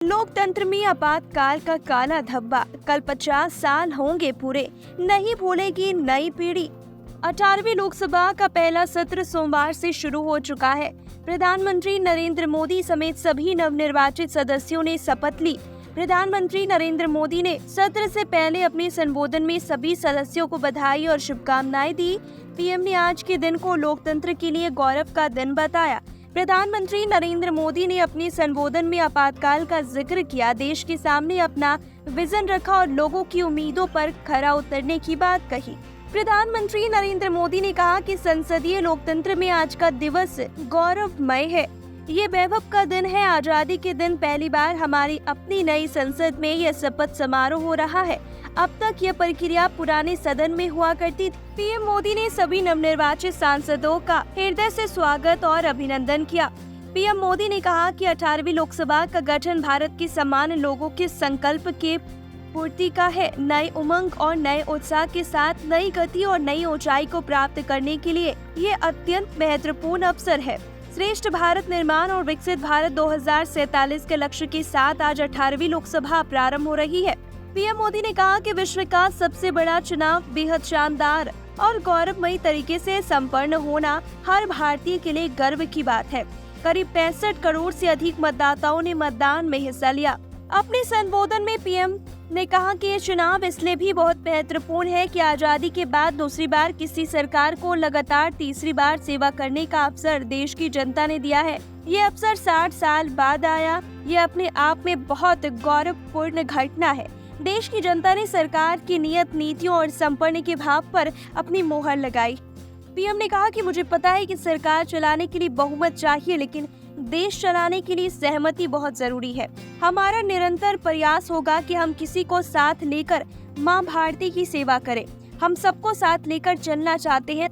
लोकतंत्र में आपातकाल का काला धब्बा, कल 50 साल होंगे पूरे, नहीं भूलेगी नई पीढ़ी। 18वीं लोकसभा का पहला सत्र सोमवार से शुरू हो चुका है। प्रधानमंत्री नरेंद्र मोदी समेत सभी नवनिर्वाचित सदस्यों ने शपथ ली। प्रधानमंत्री नरेंद्र मोदी ने सत्र से पहले अपने संबोधन में सभी सदस्यों को बधाई और शुभकामनाएं दी। पीएम ने आज के दिन को लोकतंत्र के लिए गौरव का दिन बताया। प्रधानमंत्री नरेंद्र मोदी ने अपने संबोधन में आपातकाल का जिक्र किया, देश के सामने अपना विजन रखा और लोगों की उम्मीदों पर खरा उतरने की बात कही। प्रधानमंत्री नरेंद्र मोदी ने कहा कि संसदीय लोकतंत्र में आज का दिवस गौरवमय है। ये वैभव का दिन है। आजादी के दिन पहली बार हमारी अपनी नई संसद में यह शपथ समारोह हो रहा है। अब तक यह प्रक्रिया पुराने सदन में हुआ करती थी। पीएम मोदी ने सभी नवनिर्वाचित सांसदों का हृदय से स्वागत और अभिनंदन किया। पीएम मोदी ने कहा कि 18वीं लोकसभा का गठन भारत के समान लोगों के संकल्प के पूर्ति का है। नए उमंग और नए उत्साह के साथ नई गति और नई ऊंचाई को प्राप्त करने के लिए ये अत्यंत महत्वपूर्ण अवसर है। श्रेष्ठ भारत निर्माण और विकसित भारत 2047 के लक्ष्य के साथ आज 18वीं लोकसभा प्रारंभ हो रही है। पीएम मोदी ने कहा कि विश्व का सबसे बड़ा चुनाव बेहद शानदार और गौरवमयी तरीके से संपन्न होना हर भारतीय के लिए गर्व की बात है। करीब 65 करोड़ से अधिक मतदाताओं ने मतदान में हिस्सा लिया। अपने संबोधन में पीएम ने कहा कि ये चुनाव इसलिए भी बहुत महत्वपूर्ण है कि आजादी के बाद दूसरी बार किसी सरकार को लगातार तीसरी बार सेवा करने का अवसर देश की जनता ने दिया है। ये अवसर 60 साल बाद आया। ये अपने आप में बहुत गौरवपूर्ण घटना है। देश की जनता ने सरकार की नियत, नीतियों और समर्पण के भाव पर अपनी मोहर लगाई। पीएम ने कहा कि मुझे पता है कि सरकार चलाने के लिए बहुमत चाहिए, लेकिन देश चलाने के लिए सहमति बहुत जरूरी है। हमारा निरंतर प्रयास होगा कि हम किसी को साथ लेकर मां भारती की सेवा करें। हम सबको साथ लेकर चलना चाहते हैं।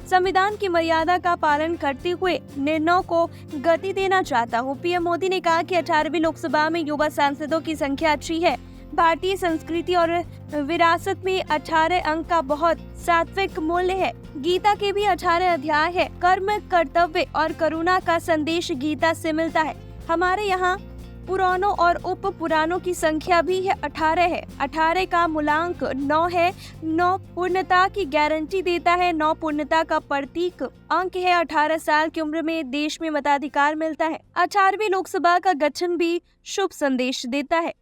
संविधान की मर्यादा का पालन करते हुए निर्णयों को गति देना चाहता हूं। पीएम मोदी ने कहा कि 18वीं लोकसभा में युवा सांसदों की संख्या अच्छी है। भारतीय संस्कृति और विरासत में 18 अंक का बहुत सात्विक मूल्य है। गीता के भी 18 अध्याय है। कर्म, कर्तव्य और करुणा का संदेश गीता से मिलता है। हमारे यहाँ पुराणों और उप पुराणों की संख्या भी 18 है। 18 का मूलांक 9 है। 9 पूर्णता की गारंटी देता है। 9 पूर्णता का प्रतीक अंक है। 18 साल की उम्र में देश में मताधिकार मिलता है। 18वीं लोकसभा का गठन भी शुभ संदेश देता है।